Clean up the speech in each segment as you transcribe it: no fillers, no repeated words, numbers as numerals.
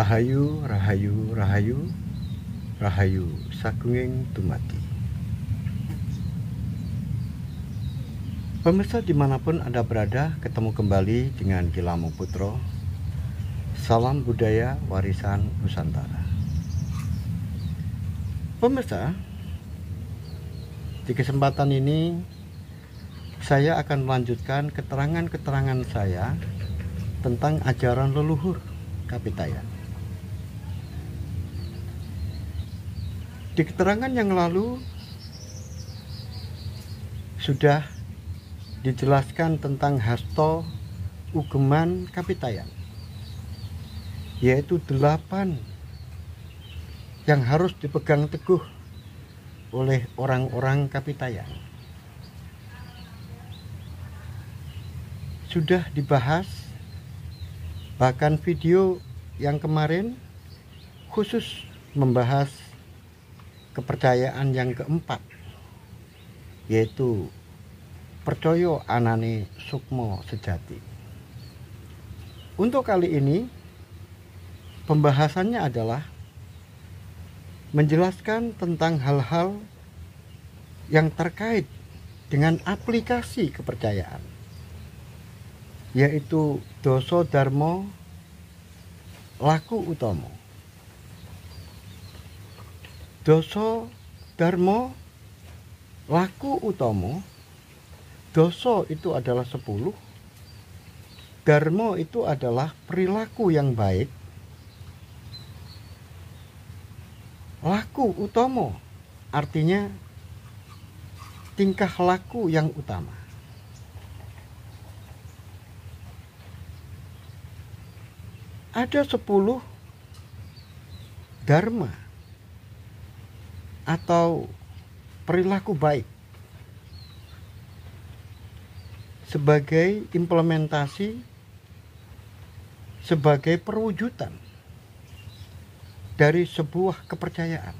Rahayu, rahayu, rahayu, rahayu sagunging dumadi. Pemirsa dimanapun Anda berada, ketemu kembali dengan Gilamu Putro. Salam budaya warisan Nusantara. Pemirsa, di kesempatan ini saya akan melanjutkan keterangan-keterangan saya tentang ajaran leluhur Kapitayan. Di keterangan yang lalu sudah dijelaskan tentang hasto ugeman Kapitayan, yaitu 8 yang harus dipegang teguh oleh orang-orang Kapitayan. Sudah dibahas, bahkan video yang kemarin khusus membahas kepercayaan yang keempat, yaitu percaya anane sukma sejati. Untuk kali ini pembahasannya adalah menjelaskan tentang hal-hal yang terkait dengan aplikasi kepercayaan, yaitu dosa dharma laku utama. Dosa dharma laku utama, dosa itu adalah 10, dharma itu adalah perilaku yang baik, laku utama artinya tingkah laku yang utama. Ada 10 dharma atau perilaku baik sebagai implementasi, sebagai perwujudan dari sebuah kepercayaan.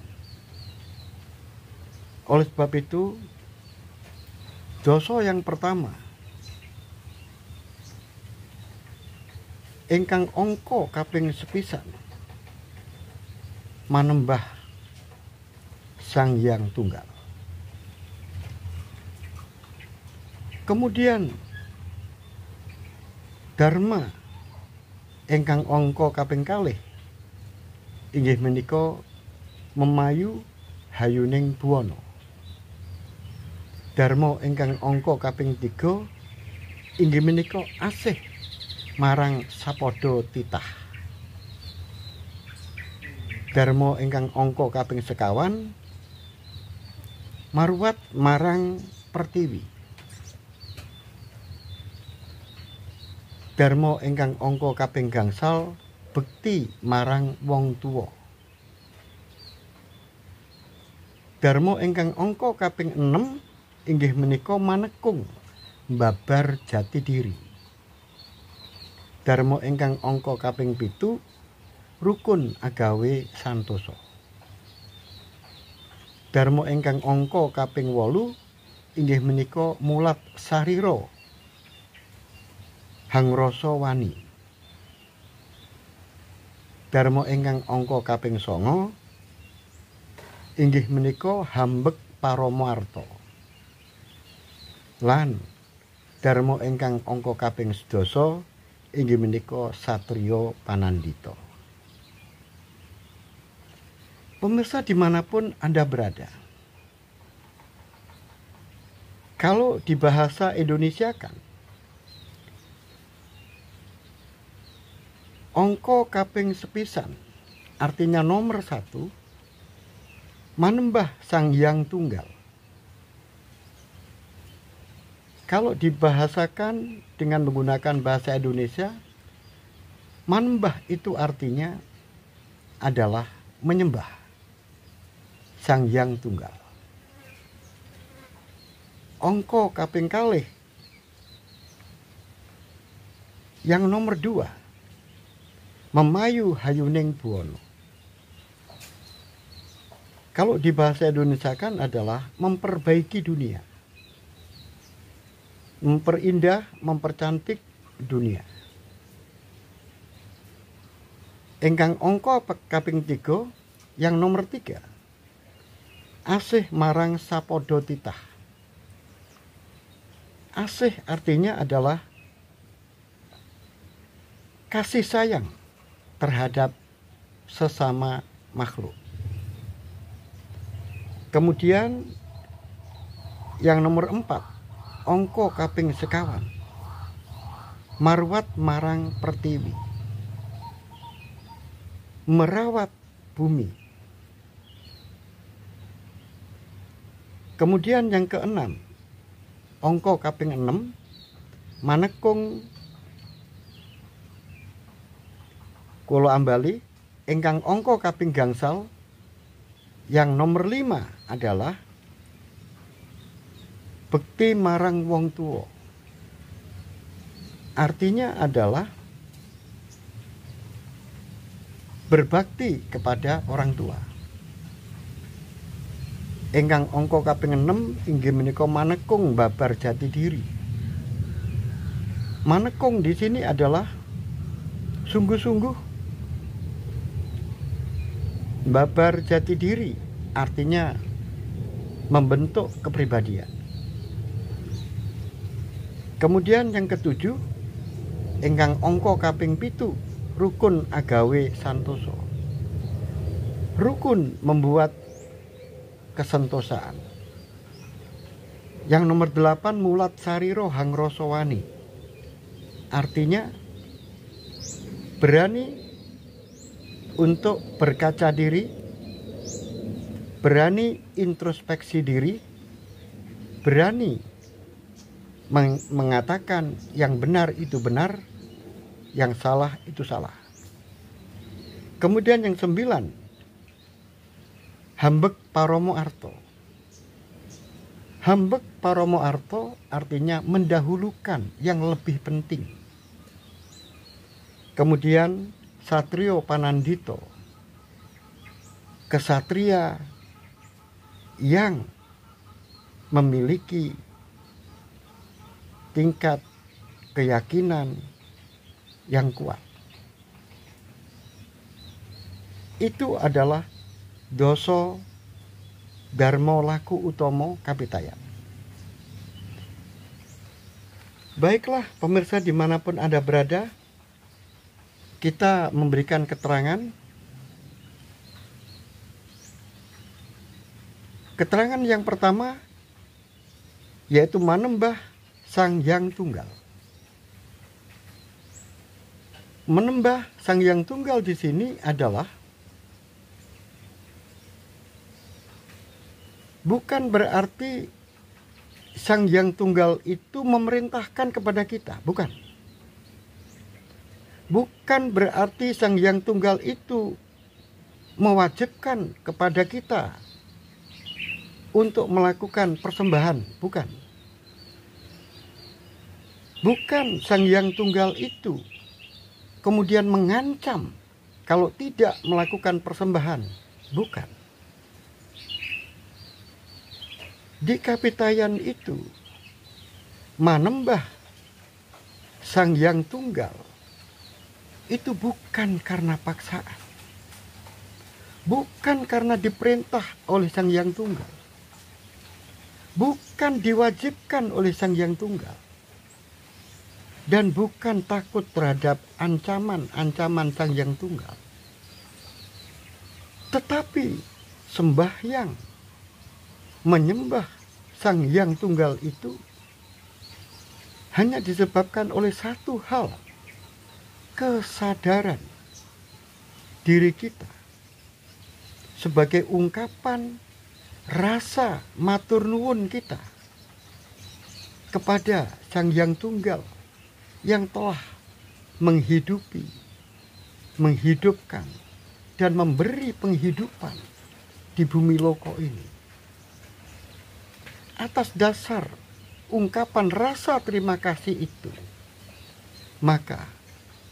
Oleh sebab itu, dosa yang pertama ingkang angka kaping sepisan manembah Sang Hyang Tunggal. Kemudian dharma ingkang angka kaping kalih inggih menika memayu hayuning buwana. Dharma ingkang angka kaping 3 inggih menika asih marang sapada titah. Dharma ingkang angka kaping 50 marwat marang pertiwi. Dharma ingkang angka kaping gangsal bekti marang wong tuwa. Dharma ingkang angka kaping 6 inggih menika manekung mbabar jati diri. Dharma ingkang angka kaping 7 rukun agawe santosa. Dharma ingkang angka kaping 8 inggih menika mulat sarira hangrasa wani. Dharma ingkang angka kaping 9 inggih menika hambek paramarta. Lan dharma ingkang angka kaping 11 inggih menika satriya panandita. Pemirsa dimanapun Anda berada, kalau di bahasa Indonesia kan angka kaping sepisan artinya nomor 1 manembah Sang Hyang Tunggal. Kalau dibahasakan dengan menggunakan bahasa Indonesia, manembah itu artinya adalah menyembah Sang Hyang Tunggal. Angka kaping kalih yang nomor 2 memayu hayuning buwana. Kalau di bahasa Indonesia kan adalah memperbaiki dunia, memperindah, mempercantik dunia. Ingkang angka kaping 3 yang nomor 3, asih marang sapodo titah. Asih artinya adalah kasih sayang terhadap sesama makhluk. Kemudian yang nomor 4, angka kaping 5, marwat marang pertiwi, merawat bumi. Kemudian yang ke-6, angka kaping 6, manekung kula ambali ingkang angka kaping gangsal yang nomor 5 adalah bekti marang wong tuwa. Artinya adalah berbakti kepada orang tua. Ingkang angka kaping 6 inggih menika manekung babar jati diri. Manekung di sini adalah sungguh-sungguh babar jati diri, artinya membentuk kepribadian. Kemudian yang ke-7, ingkang angka kaping 7, rukun agawe santoso. Rukun membuat kesentosaan. Yang nomor 8, mulat sariro hangrosowani. Artinya berani untuk berkaca diri, berani introspeksi diri, berani mengatakan yang benar itu benar, yang salah itu salah. Kemudian yang 9, hambek paromo arto. Hambek paromo arto artinya mendahulukan yang lebih penting. Kemudian satrio panandito, kesatria yang memiliki tingkat keyakinan yang kuat. Itu adalah doso dharma laku utomo kapitayan. Baiklah pemirsa dimanapun Anda berada, kita memberikan keterangan. Keterangan yang pertama yaitu manembah Sang Hyang Tunggal. Menembah Sang Hyang Tunggal di sini adalah bukan berarti Sang Hyang Tunggal itu memerintahkan kepada kita, bukan. Bukan berarti Sang Hyang Tunggal itu mewajibkan kepada kita untuk melakukan persembahan, bukan. Bukan Sang Hyang Tunggal itu kemudian mengancam kalau tidak melakukan persembahan, bukan. Di kapitayan itu manembah Sang Hyang Tunggal itu bukan karena paksaan, bukan karena diperintah oleh Sang Hyang Tunggal, bukan diwajibkan oleh Sang Hyang Tunggal, dan bukan takut terhadap ancaman-ancaman Sang Hyang Tunggal. Tetapi sembahyang menyembah Sang Hyang Tunggal itu hanya disebabkan oleh satu hal, kesadaran diri kita sebagai ungkapan rasa matur nuwun kita kepada Sang Hyang Tunggal yang telah menghidupi, menghidupkan, dan memberi penghidupan di bumi loko ini. Atas dasar ungkapan rasa terima kasih itu, maka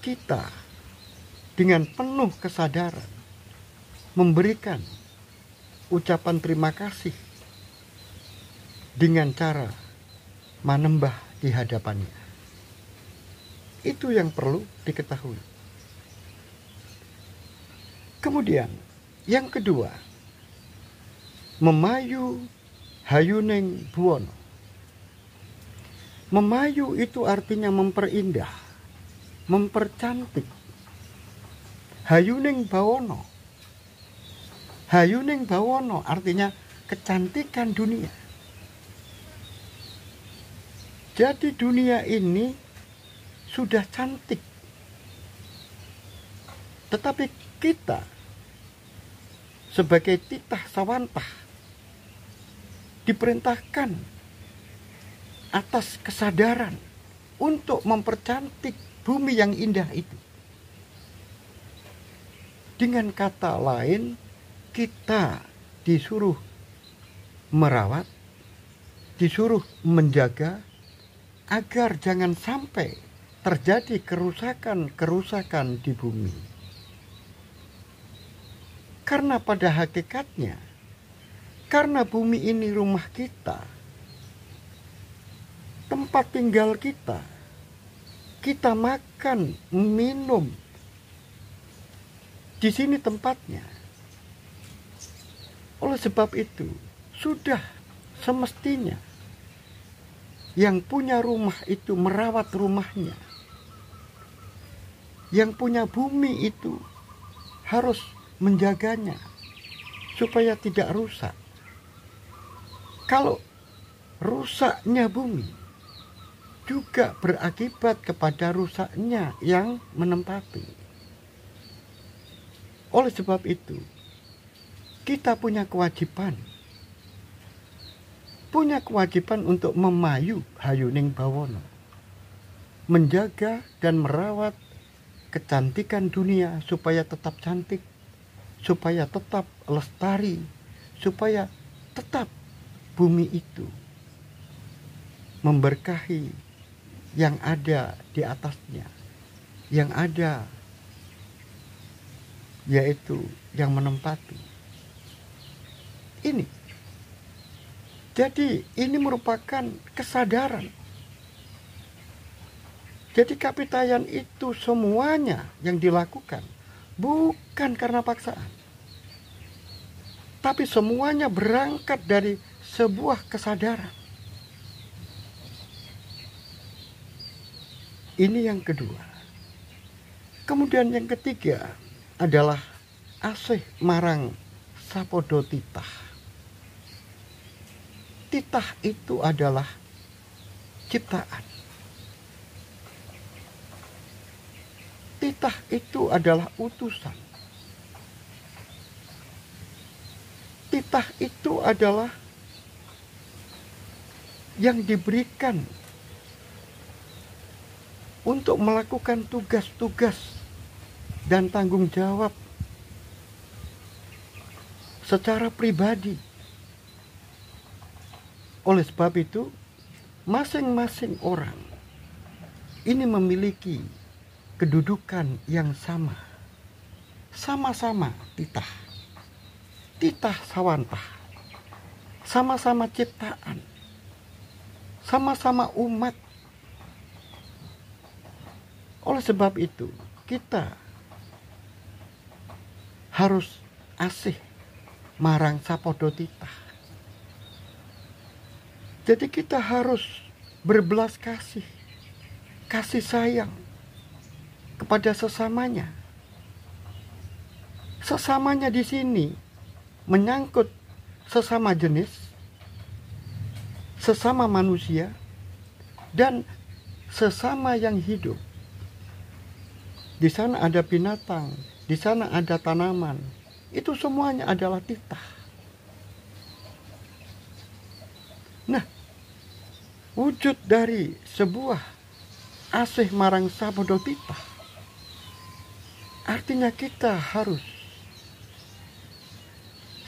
kita dengan penuh kesadaran memberikan ucapan terima kasih dengan cara manembah di hadapannya. Itu yang perlu diketahui. Kemudian yang kedua, memayu hayuning buwono. Memayu itu artinya memperindah, mempercantik. Hayuning bawono. Hayuning bawono artinya kecantikan dunia. Jadi dunia ini sudah cantik. Tetapi kita sebagai titah sawantah diperintahkan atas kesadaran untuk mempercantik bumi yang indah itu. Dengan kata lain, kita disuruh merawat, disuruh menjaga agar jangan sampai terjadi kerusakan-kerusakan di bumi. Karena pada hakikatnya, karena bumi ini rumah kita, tempat tinggal kita, kita makan, minum, di sini tempatnya. Oleh sebab itu, sudah semestinya yang punya rumah itu merawat rumahnya. Yang punya bumi itu harus menjaganya supaya tidak rusak. Kalau rusaknya bumi juga berakibat kepada rusaknya yang menempati. Oleh sebab itu, kita punya kewajiban untuk memayu hayuning bawono, menjaga dan merawat kecantikan dunia supaya tetap cantik, supaya tetap lestari, supaya tetap bumi itu memberkahi yang ada di atasnya, yang ada yaitu yang menempati. Ini. Jadi ini merupakan kesadaran. Jadi kapitayan itu semuanya yang dilakukan bukan karena paksaan. Tapi semuanya berangkat dari sebuah kesadaran. Ini yang kedua. Kemudian yang ketiga adalah asih marang sapodo titah. Titah itu adalah ciptaan. Titah itu adalah utusan. Titah itu adalah yang diberikan untuk melakukan tugas-tugas dan tanggung jawab secara pribadi. Oleh sebab itu, masing-masing orang ini memiliki kedudukan yang sama. Sama-sama titah. Titah sawantah. Sama-sama ciptaan. Sama-sama umat. Oleh sebab itu, kita harus asih marang sapodo titah. Jadi kita harus berbelas kasih, kasih sayang kepada sesamanya. Sesamanya di sini menyangkut sesama jenis, sesama manusia, dan sesama yang hidup. Di sana ada binatang, di sana ada tanaman. Itu semuanya adalah titah. Nah, wujud dari sebuah asih marang sapodo titah artinya kita harus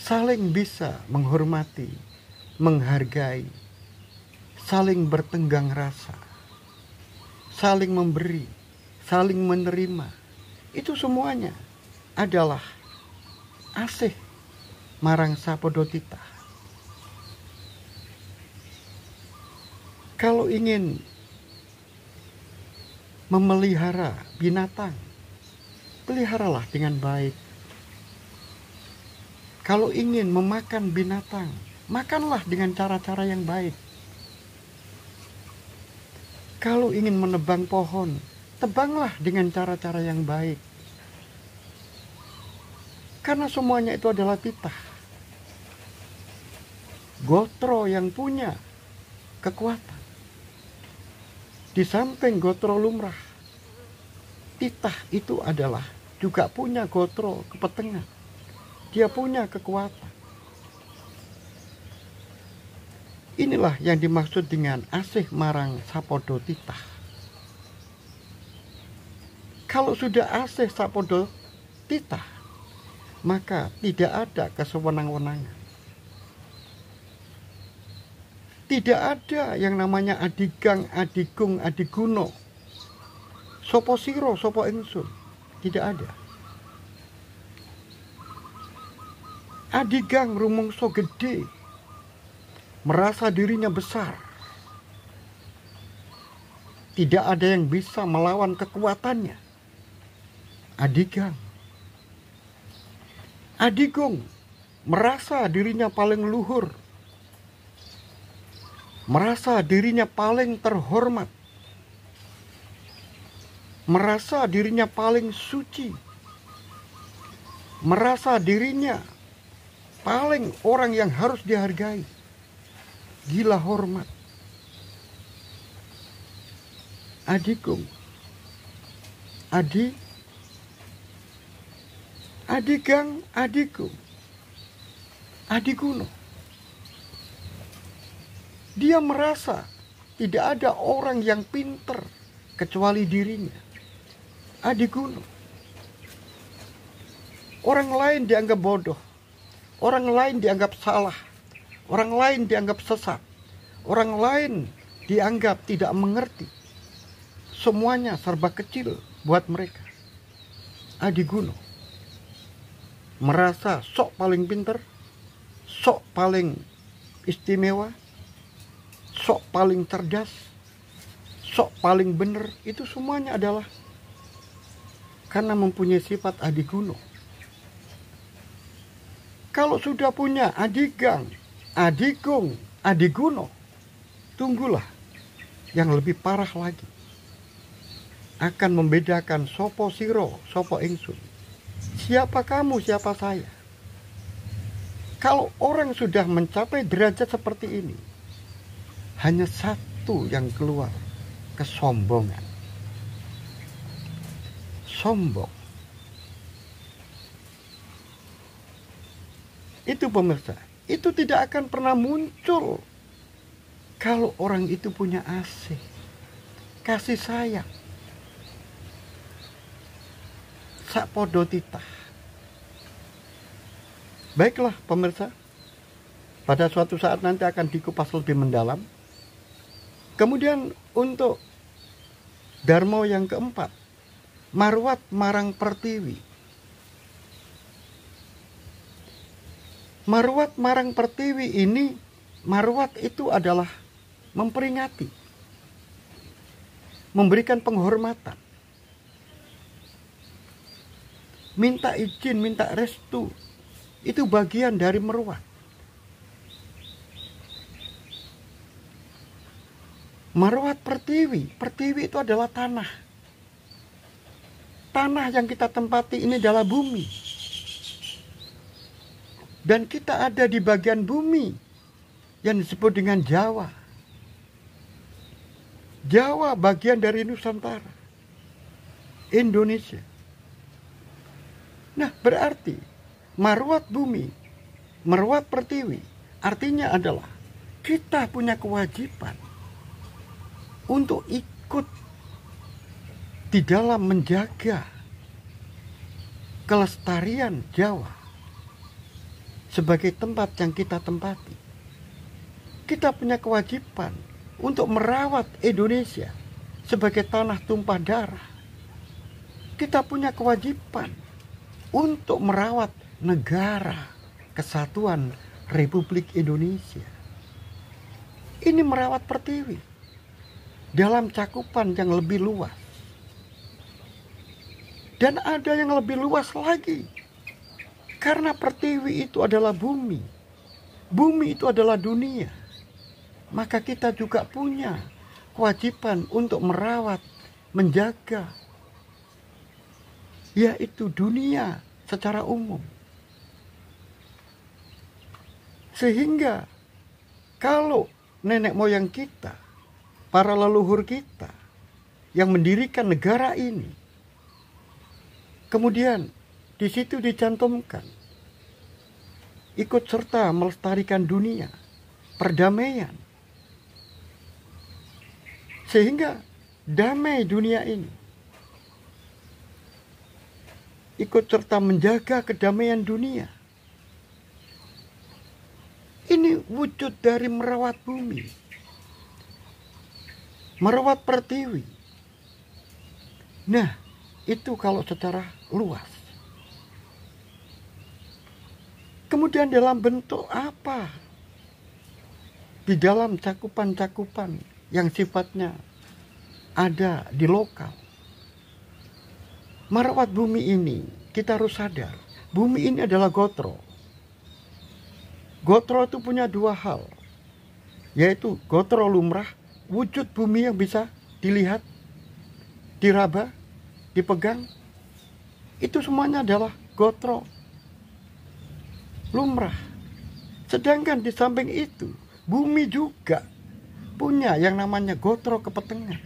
saling bisa menghormati, menghargai, saling bertenggang rasa, saling memberi, saling menerima. Itu semuanya adalah asih marang sapodo titah. Kalau ingin memelihara binatang, peliharalah dengan baik. Kalau ingin memakan binatang, makanlah dengan cara-cara yang baik. Kalau ingin menebang pohon, tebanglah dengan cara-cara yang baik. Karena semuanya itu adalah titah. Gotro yang punya kekuatan. Di samping gotro lumrah, titah itu adalah juga punya gotro kepetengan. Dia punya kekuatan. Inilah yang dimaksud dengan asih marang sapodo titah. Kalau sudah asih sapodo titah, maka tidak ada kesewenang-wenangan. Tidak ada yang namanya adigang, adigung, adiguno. Sopo siro, sopo ingsun. Tidak ada. Adigang rumangsa gede, merasa dirinya besar. Tidak ada yang bisa melawan kekuatannya. Adigang. Adigung merasa dirinya paling luhur, merasa dirinya paling terhormat, merasa dirinya paling suci, merasa dirinya paling orang yang harus dihargai. Gila hormat. Adigung. Adigang, adigung. Adiguno. Dia merasa tidak ada orang yang pinter kecuali dirinya. Adiguno. Orang lain dianggap bodoh. Orang lain dianggap salah. Orang lain dianggap sesat. Orang lain dianggap tidak mengerti. Semuanya serba kecil buat mereka. Adiguno. Merasa sok paling pinter. Sok paling istimewa. Sok paling cerdas. Sok paling benar. Itu semuanya adalah karena mempunyai sifat adiguno. Kalau sudah punya adigang, adigung, adiguno, tunggulah yang lebih parah lagi. Akan membedakan sopo siro, sopo ingsun. Siapa kamu, siapa saya. Kalau orang sudah mencapai derajat seperti ini, hanya satu yang keluar, kesombongan. Sombong. Itu pemirsa, itu tidak akan pernah muncul kalau orang itu punya asih, kasih sayang, sapodo titah. Baiklah pemirsa, pada suatu saat nanti akan dikupas lebih mendalam. Kemudian untuk Darmo yang keempat, Marwat marang Pertiwi. Marwat marang Pertiwi ini, marwat itu adalah memperingati, memberikan penghormatan, minta izin, minta restu. Itu bagian dari marwat. Marwat Pertiwi, Pertiwi itu adalah tanah. Tanah yang kita tempati ini adalah bumi. Dan kita ada di bagian bumi yang disebut dengan Jawa. Jawa bagian dari Nusantara, Indonesia. Nah, berarti marwat bumi, marwat Pertiwi, artinya adalah kita punya kewajiban untuk ikut di dalam menjaga kelestarian Jawa sebagai tempat yang kita tempati. Kita punya kewajiban untuk merawat Indonesia sebagai tanah tumpah darah. Kita punya kewajiban untuk merawat negara kesatuan Republik Indonesia. Ini merawat Pertiwi dalam cakupan yang lebih luas. Dan ada yang lebih luas lagi. Karena pertiwi itu adalah bumi. Bumi itu adalah dunia. Maka kita juga punya kewajiban untuk merawat, menjaga, yaitu dunia secara umum. Sehingga kalau nenek moyang kita, para leluhur kita yang mendirikan negara ini, kemudian di situ dicantumkan ikut serta melestarikan dunia, perdamaian, sehingga damai dunia ini, ikut serta menjaga kedamaian dunia. Ini wujud dari merawat bumi, merawat pertiwi. Nah, itu kalau secara luas. Kemudian dalam bentuk apa? Di dalam cakupan-cakupan yang sifatnya ada di lokal. Merawat bumi ini, kita harus sadar, bumi ini adalah gotro. Gotro itu punya dua hal, yaitu gotro lumrah, wujud bumi yang bisa dilihat, diraba, dipegang. Itu semuanya adalah gotro lumrah. Sedangkan di samping itu, bumi juga punya yang namanya gotro kepetengan.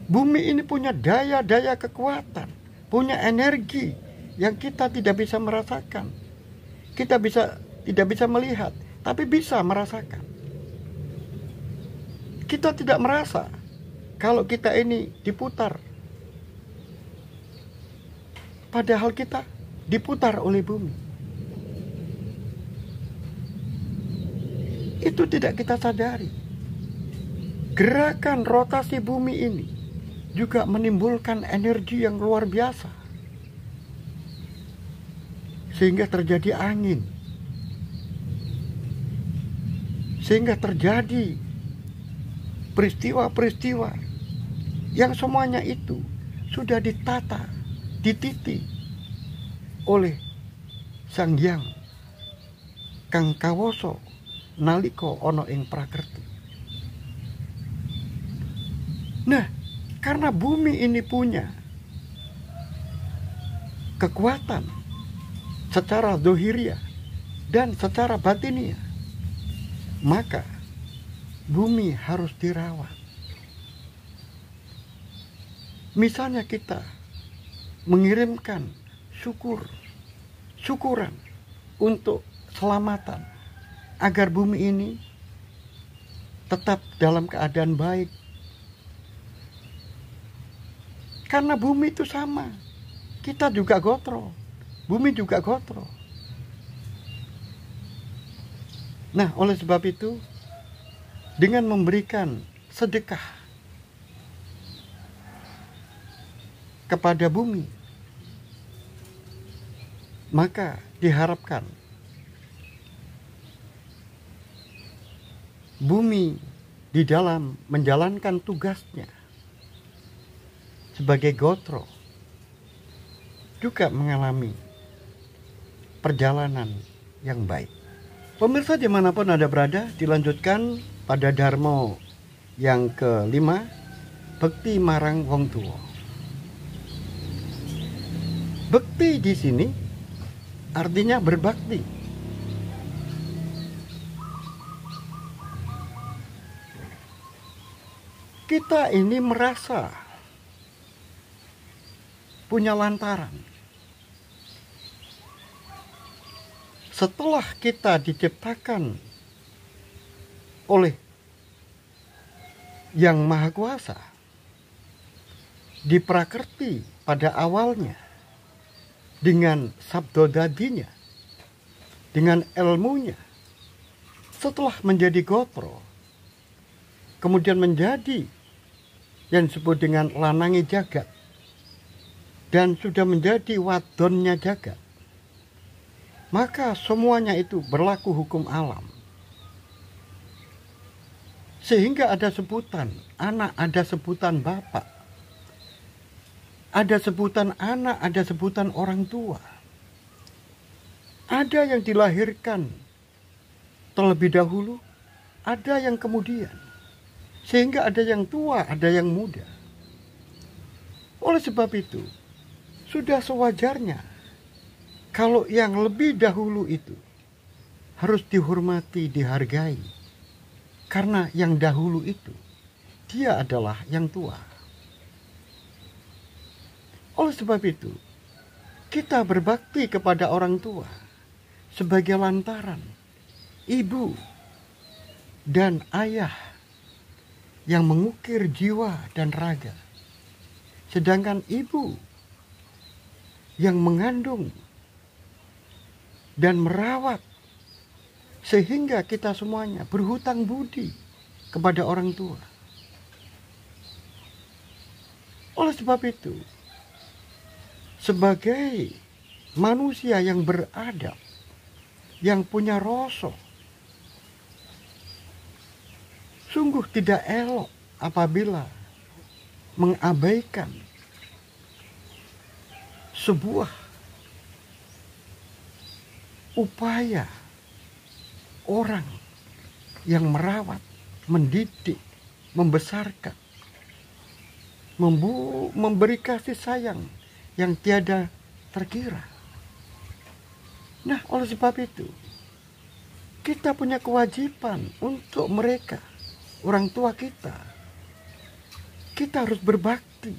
Bumi ini punya daya-daya kekuatan, punya energi yang kita tidak bisa merasakan. Kita tidak bisa melihat, tapi bisa merasakan. Kita tidak merasa kalau kita ini diputar. Padahal kita diputar oleh bumi. Itu tidak kita sadari. Gerakan rotasi bumi ini juga menimbulkan energi yang luar biasa. Sehingga terjadi angin. Sehingga terjadi peristiwa-peristiwa yang semuanya itu sudah ditata, dititi oleh Sang Hyang Kang Kawoso naliko ono ing prakerti. Nah, karena bumi ini punya kekuatan secara dohiriah dan secara batiniah, maka bumi harus dirawat. Misalnya kita mengirimkan syukuran untuk selamatan agar bumi ini tetap dalam keadaan baik. Karena bumi itu sama. Kita juga gotro. Bumi juga gotro. Nah, oleh sebab itu, dengan memberikan sedekah kepada bumi, maka diharapkan bumi di dalam menjalankan tugasnya sebagai gotro juga mengalami perjalanan yang baik. Pemirsa dimanapun Anda berada, dilanjutkan pada Dharma yang kelima, bekti marang wong tuwa. Bekti di sini artinya berbakti. Kita ini merasa punya lantaran. Setelah kita diciptakan oleh Yang Maha Kuasa, diprakerti pada awalnya dengan sabdodadinya, dengan ilmunya, setelah menjadi gotro, kemudian menjadi yang disebut dengan lanangi jagat, dan sudah menjadi wadonnya jagat, maka semuanya itu berlaku hukum alam. Sehingga ada sebutan anak, ada sebutan bapak, ada sebutan anak, ada sebutan orang tua. Ada yang dilahirkan terlebih dahulu, ada yang kemudian. Sehingga ada yang tua, ada yang muda. Oleh sebab itu, sudah sewajarnya kalau yang lebih dahulu itu harus dihormati, dihargai. Karena yang dahulu itu, dia adalah yang tua. Oleh sebab itu, kita berbakti kepada orang tua sebagai lantaran ibu dan ayah yang mengukir jiwa dan raga. Sedangkan ibu yang mengandung dan merawat, sehingga kita semuanya berhutang budi kepada orang tua. Oleh sebab itu, sebagai manusia yang beradab, yang punya rasa, sungguh tidak elok apabila mengabaikan sebuah upaya orang yang merawat, mendidik, membesarkan, memberi kasih sayang yang tiada terkira. Nah, oleh sebab itu, kita punya kewajiban untuk mereka, orang tua kita. Kita harus berbakti,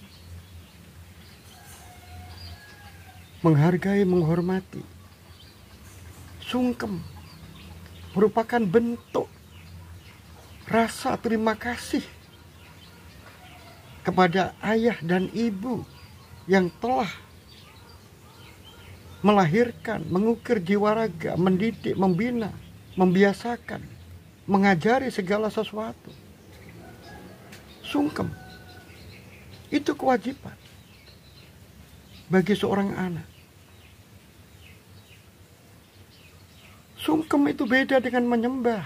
menghargai, menghormati. Sungkem merupakan bentuk rasa terima kasih kepada ayah dan ibu yang telah melahirkan, mengukir jiwa raga, mendidik, membina, membiasakan, mengajari segala sesuatu. Sungkem itu kewajiban bagi seorang anak. Sungkem itu beda dengan menyembah.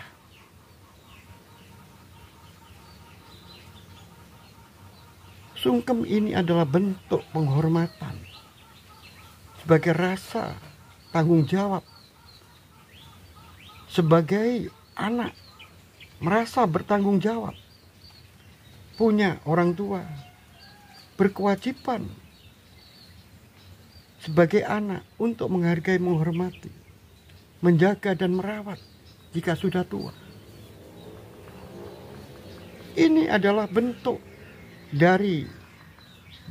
Sungkem ini adalah bentuk penghormatan sebagai rasa tanggung jawab. Sebagai anak merasa bertanggung jawab, punya orang tua, berkewajiban sebagai anak untuk menghargai, menghormati, menjaga dan merawat jika sudah tua. Ini adalah bentuk dari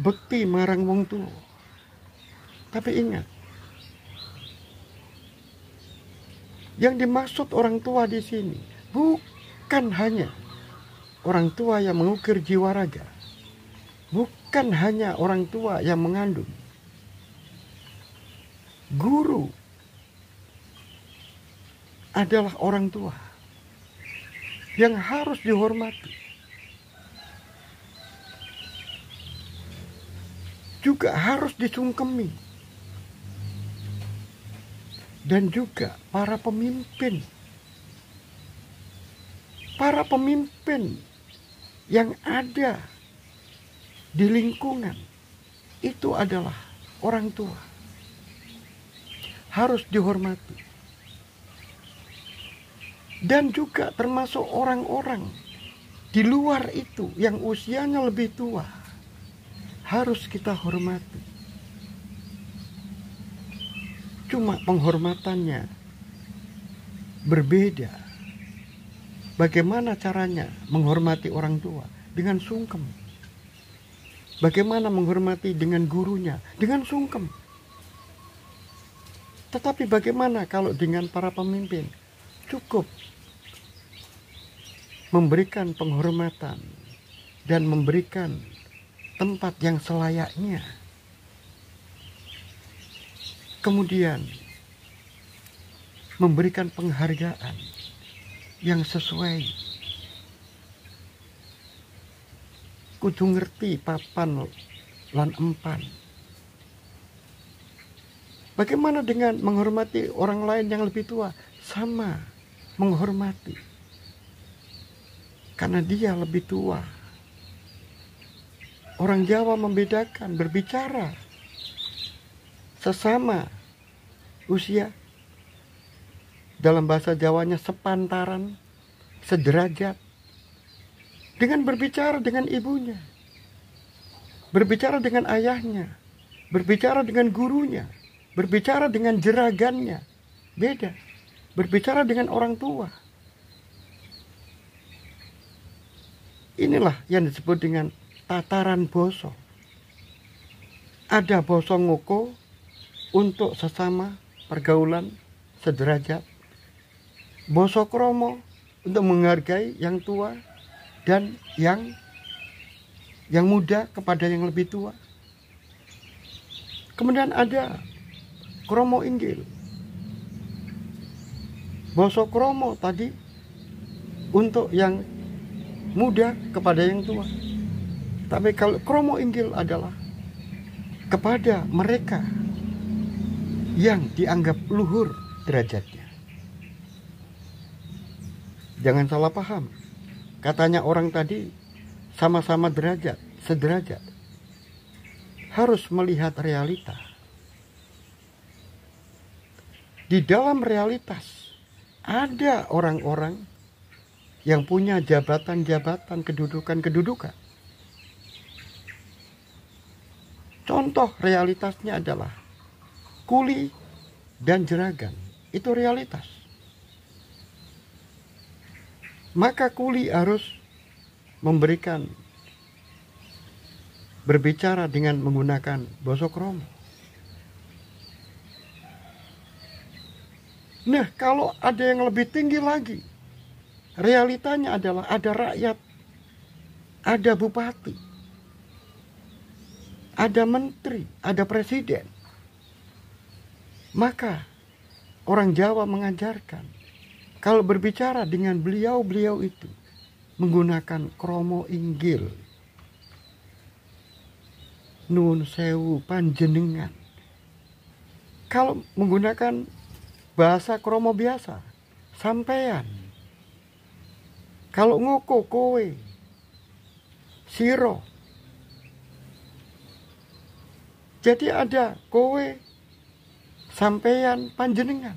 bekti marang wong tua. Tapi ingat, yang dimaksud orang tua di sini bukan hanya orang tua yang mengukir jiwa raga, bukan hanya orang tua yang mengandung. Guru adalah orang tua yang harus dihormati, juga harus disungkemi. Dan juga para pemimpin yang ada di lingkungan itu adalah orang tua, harus dihormati. Dan juga termasuk orang-orang di luar itu yang usianya lebih tua, harus kita hormati. Cuma penghormatannya berbeda. Bagaimana caranya menghormati orang tua? Dengan sungkem. Bagaimana menghormati dengan gurunya? Dengan sungkem. Tetapi bagaimana kalau dengan para pemimpin? Cukup memberikan penghormatan dan memberikan tempat yang selayaknya. Kemudian memberikan penghargaan yang sesuai. Kudu ngerti papan lan empan. Bagaimana dengan menghormati orang lain yang lebih tua? Sama, menghormati. Karena dia lebih tua. Orang Jawa berbicara sesama usia dalam bahasa Jawanya sepantaran, sederajat, dengan berbicara dengan ibunya, berbicara dengan ayahnya, berbicara dengan gurunya, berbicara dengan jeragannya, beda. Berbicara dengan orang tua. Inilah yang disebut dengan tataran basa. Ada basa ngoko untuk sesama pergaulan sederajat. Basa kromo untuk menghargai yang tua dan yang muda kepada yang lebih tua. Kemudian ada kromo inggil. Basa kromo tadi untuk yang muda kepada yang tua. Tapi kalau kromo inggil adalah kepada mereka yang dianggap luhur derajatnya. Jangan salah paham. Katanya orang tadi sama-sama derajat, sederajat. Harus melihat realita. Di dalam realitas ada orang-orang yang punya jabatan-jabatan, kedudukan-kedudukan. Contoh realitasnya adalah kuli dan jeragan. Itu realitas. Maka kuli harus memberikan, berbicara dengan menggunakan basa kromo. Nah, kalau ada yang lebih tinggi lagi, realitanya adalah ada rakyat, ada bupati, ada menteri, ada presiden. Maka orang Jawa mengajarkan, kalau berbicara dengan beliau-beliau itu, menggunakan kromo inggil. Nun sewu panjenengan. Kalau menggunakan bahasa kromo biasa, sampean. Kalau ngoko kowe, siro. Jadi ada kowe, sampean, panjenengan.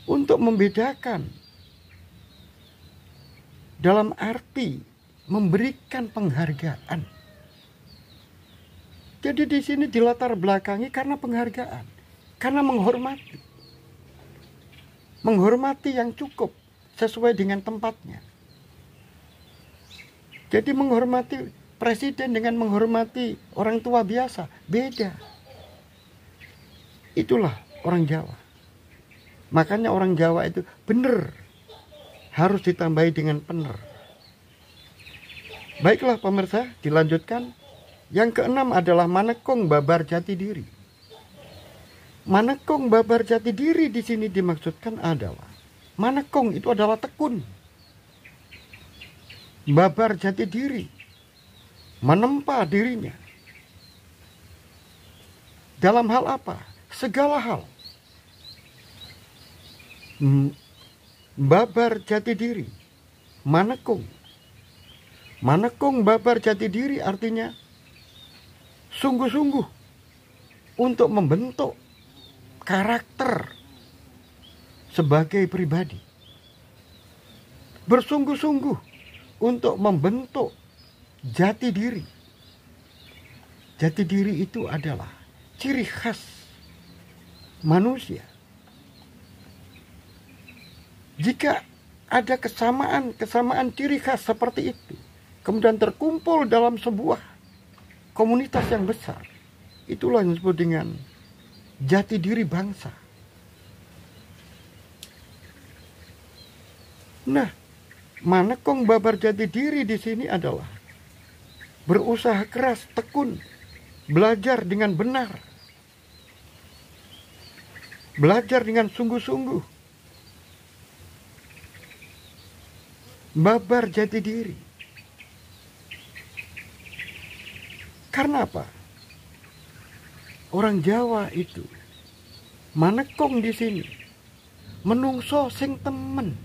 Untuk membedakan dalam arti memberikan penghargaan. Jadi di sini dilatar belakangi karena penghargaan, karena menghormati. Menghormati yang cukup sesuai dengan tempatnya. Jadi menghormati presiden dengan menghormati orang tua biasa, beda. Itulah orang Jawa. Makanya orang Jawa itu bener, harus ditambahi dengan pener. Baiklah pemirsa, dilanjutkan. Yang keenam adalah manekung babar jati diri. Manekung babar jati diri di sini dimaksudkan adalah manekung itu adalah tekun. Babar jati diri, menempa dirinya. Dalam hal apa? Segala hal. Babar jati diri, manekung. Manekung babar jati diri artinya sungguh-sungguh untuk membentuk karakter sebagai pribadi. Bersungguh-sungguh untuk membentuk jati diri. Jati diri itu adalah ciri khas manusia. Jika ada kesamaan ciri khas seperti itu, kemudian terkumpul dalam sebuah komunitas yang besar, itulah yang disebut dengan jati diri bangsa. Nah, manekung babar jati diri di sini adalah berusaha keras, tekun, belajar dengan benar, belajar dengan sungguh-sungguh, babar jati diri. Karena apa? Orang Jawa itu manekung di sini menungso sing temen.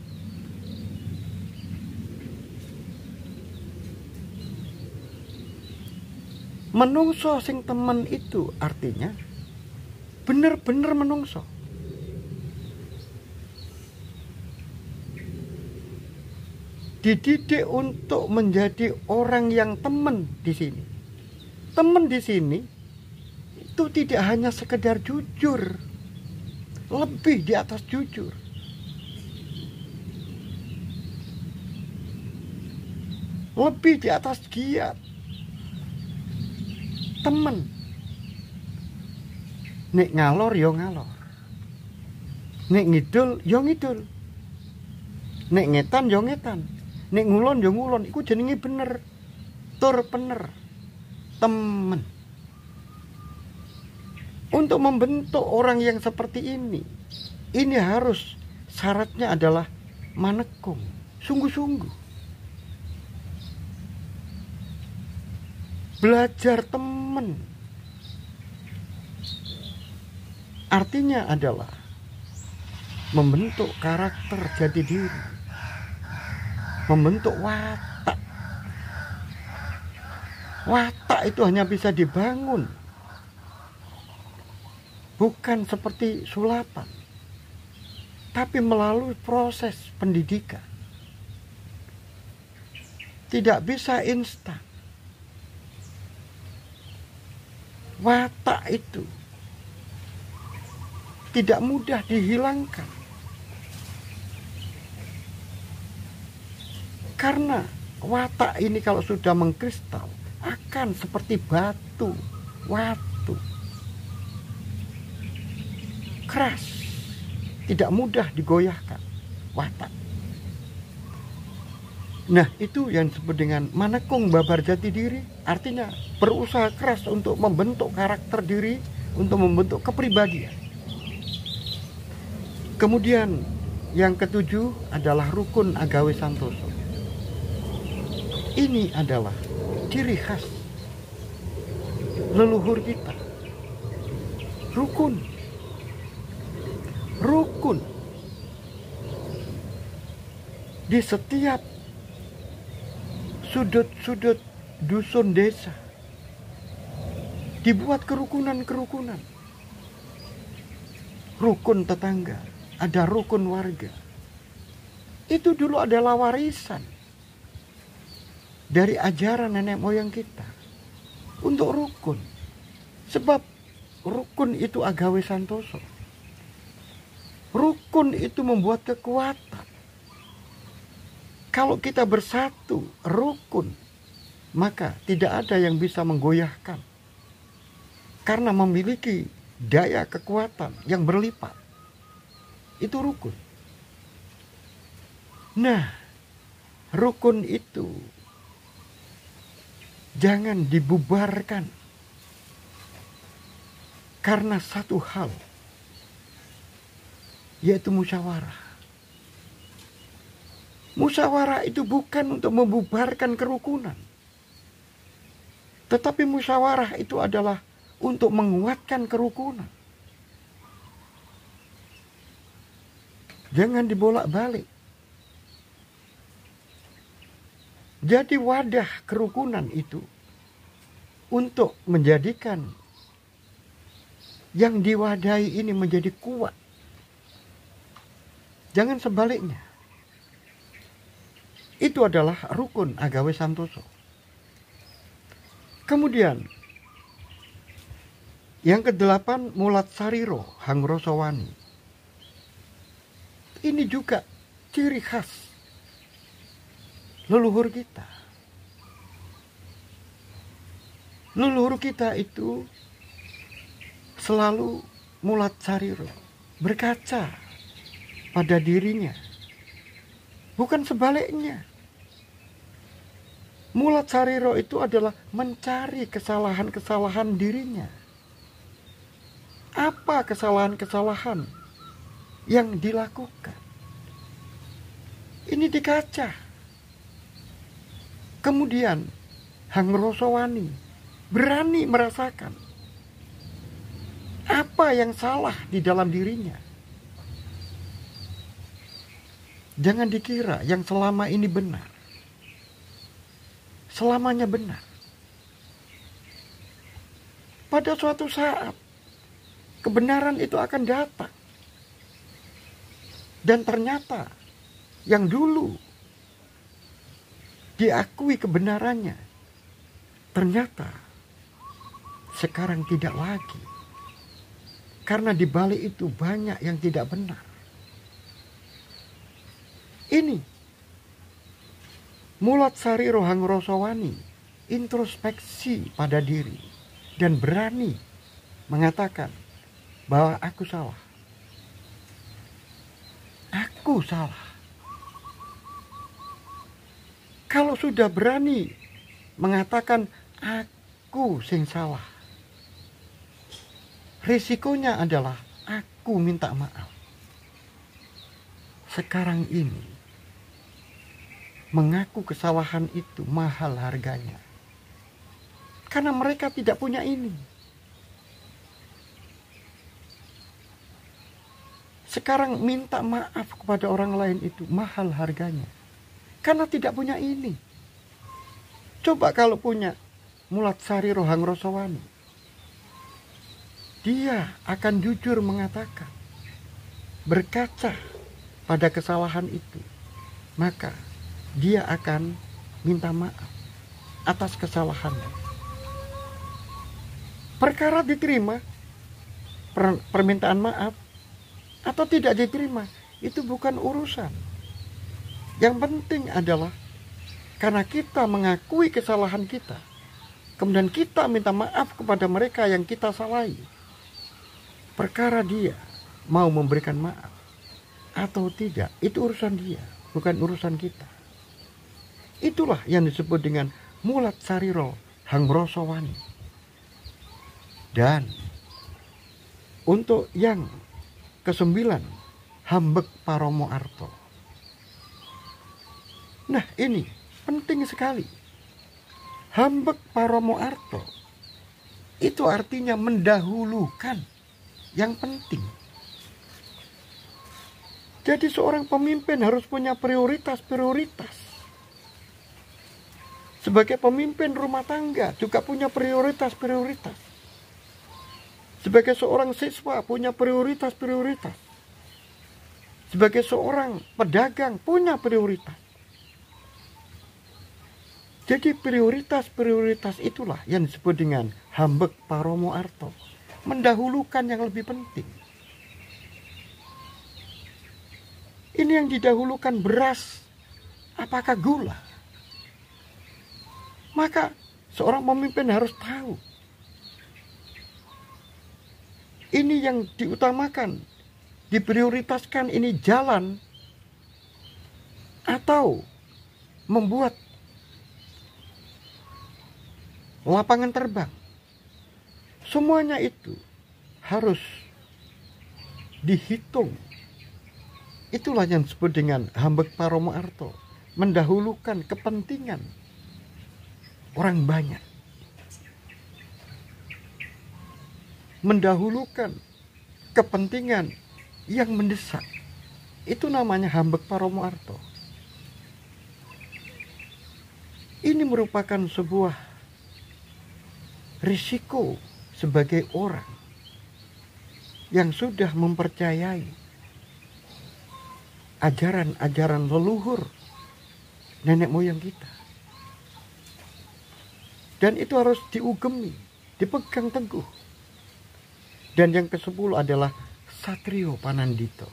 Menungso sing temen itu artinya bener-bener menungso. Dididik untuk menjadi orang yang temen di sini. Temen di sini itu tidak hanya sekedar jujur, lebih di atas jujur. Lebih di atas giat. Temen. Nek ngalor yo ngalor. Nek ngidul yo ngidul. Nek ngetan yo ngetan. Nek ngulon yo ngulon. Iku jenenge bener. Tur bener. Temen. Untuk membentuk orang yang seperti ini harus syaratnya adalah manekung, sungguh-sungguh. Belajar temen. Artinya adalah membentuk karakter jati diri. Membentuk watak. Watak itu hanya bisa dibangun, bukan seperti sulapan, tapi melalui proses pendidikan. Tidak bisa instan. Watak itu tidak mudah dihilangkan. Karena watak ini kalau sudah mengkristal akan seperti batu, watu. Keras, tidak mudah digoyahkan watak. Nah, itu yang disebut dengan manekung babar jati diri. Artinya berusaha keras untuk membentuk karakter diri, untuk membentuk kepribadian. Kemudian yang ketujuh adalah rukun agawe santoso. Ini adalah ciri khas leluhur kita. Rukun. Rukun. Di setiap sudut-sudut dusun desa dibuat kerukunan-kerukunan. Rukun tetangga, ada rukun warga. Itu dulu adalah warisan dari ajaran nenek moyang kita untuk rukun. Sebab rukun itu agawe santoso. Rukun itu membuat kekuatan. Kalau kita bersatu, rukun, maka tidak ada yang bisa menggoyahkan. Karena memiliki daya kekuatan yang berlipat. Itu rukun. Nah, rukun itu jangan dibubarkan karena satu hal, yaitu musyawarah. Musyawarah itu bukan untuk membubarkan kerukunan, tetapi musyawarah itu adalah untuk menguatkan kerukunan. Jangan dibolak-balik. Jadi wadah kerukunan itu untuk menjadikan yang diwadahi ini menjadi kuat. Jangan sebaliknya. Itu adalah rukun agawe santoso. Kemudian yang kedelapan, mulat sariro hangrosowani. Ini juga ciri khas leluhur kita. Leluhur kita itu selalu mulat sariro, berkaca pada dirinya, bukan sebaliknya. Mulat sariro itu adalah mencari kesalahan-kesalahan dirinya. Apa kesalahan-kesalahan yang dilakukan? Ini dikaca. Kemudian hangrosowani, berani merasakan apa yang salah di dalam dirinya. Jangan dikira yang selama ini benar, selamanya benar. Pada suatu saat kebenaran itu akan datang. Dan ternyata yang dulu diakui kebenarannya, ternyata sekarang tidak lagi. Karena di balik itu banyak yang tidak benar. Ini Mulatsari Rohang Rosowani introspeksi pada diri dan berani mengatakan bahwa aku salah. Aku salah. Kalau sudah berani mengatakan aku sing salah, risikonya adalah aku minta maaf. Sekarang ini mengaku kesalahan itu mahal harganya. Karena mereka tidak punya ini. Sekarang minta maaf kepada orang lain itu mahal harganya. Karena tidak punya ini. Coba kalau punya Mulatsari Rohang Rosowani, dia akan jujur mengatakan, berkaca pada kesalahan itu, maka dia akan minta maaf atas kesalahannya. Perkara diterima, permintaan maaf atau tidak diterima, itu bukan urusan. Yang penting adalah karena kita mengakui kesalahan kita, kemudian kita minta maaf kepada mereka yang kita salahi. Perkara dia mau memberikan maaf atau tidak, itu urusan dia, bukan urusan kita. Itulah yang disebut dengan Mulatsari Rohang Rosowani. Dan untuk yang ke-9, Hambek Paromo Arto. Nah, ini penting sekali. Hambek Paromo Arto itu artinya mendahulukan yang penting. Jadi seorang pemimpin harus punya prioritas-prioritas. Sebagai pemimpin rumah tangga juga punya prioritas-prioritas. Sebagai seorang siswa punya prioritas-prioritas. Sebagai seorang pedagang punya prioritas. Jadi prioritas-prioritas itulah yang disebut dengan Hambek Paromo Arto. Mendahulukan yang lebih penting. Ini yang didahulukan beras, apakah gula? Maka seorang pemimpin harus tahu. Ini yang diutamakan, diprioritaskan, ini jalan atau membuat lapangan terbang. Semuanya itu harus dihitung. Itulah yang disebut dengan Hambek Paromo Arto. Mendahulukan kepentingan orang banyak. Mendahulukan kepentingan yang mendesak. Itu namanya Hambek Paromo Arto. Ini merupakan sebuah risiko sebagai orang yang sudah mempercayai ajaran-ajaran leluhur nenek moyang kita. Dan itu harus diugemi, dipegang teguh. Dan yang ke-10 adalah Satrio Panandito.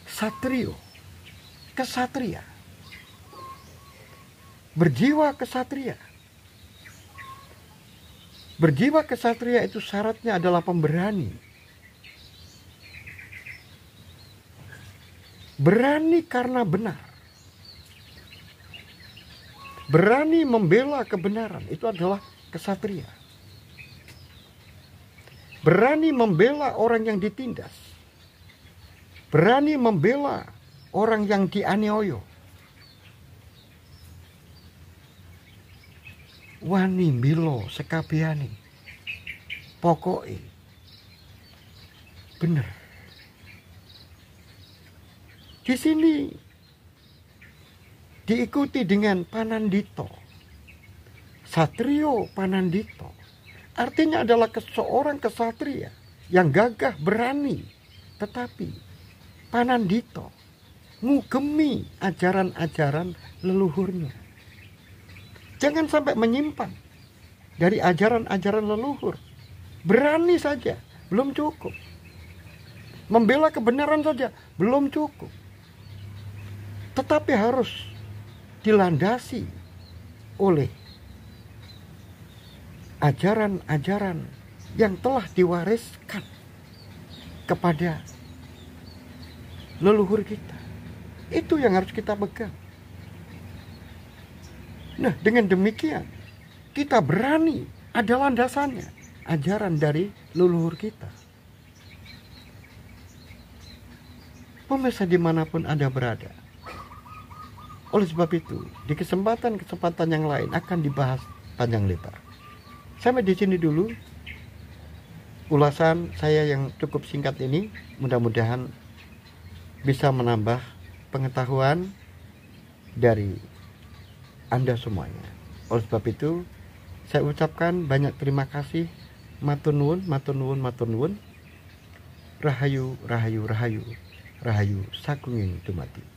Satrio, kesatria. Berjiwa kesatria. Berjiwa kesatria itu syaratnya adalah pemberani. Berani karena benar. Berani membela kebenaran, itu adalah kesatria. Berani membela orang yang ditindas. Berani membela orang yang dianiaya. Wani mbilo sekabiani. Pokoknya benar. Di sini diikuti dengan Panandito. Satrio Panandito artinya adalah seorang kesatria yang gagah berani, tetapi panandito, ngugemi ajaran-ajaran leluhurnya. Jangan sampai menyimpang dari ajaran-ajaran leluhur. Berani saja belum cukup. Membela kebenaran saja belum cukup. Tetapi harus dilandasi oleh ajaran-ajaran yang telah diwariskan kepada leluhur kita. Itu yang harus kita pegang. Nah, dengan demikian kita berani, ada landasannya, ajaran dari leluhur kita. Pemirsa dimanapun Anda berada, oleh sebab itu, di kesempatan-kesempatan yang lain akan dibahas panjang lebar. Sampai di sini dulu ulasan saya yang cukup singkat ini. Mudah-mudahan bisa menambah pengetahuan dari Anda semuanya. Oleh sebab itu, saya ucapkan banyak terima kasih. Matur nuwun, matur nuwun, matur nuwun. Rahayu, rahayu, rahayu. Rahayu Sagunging Dumadi.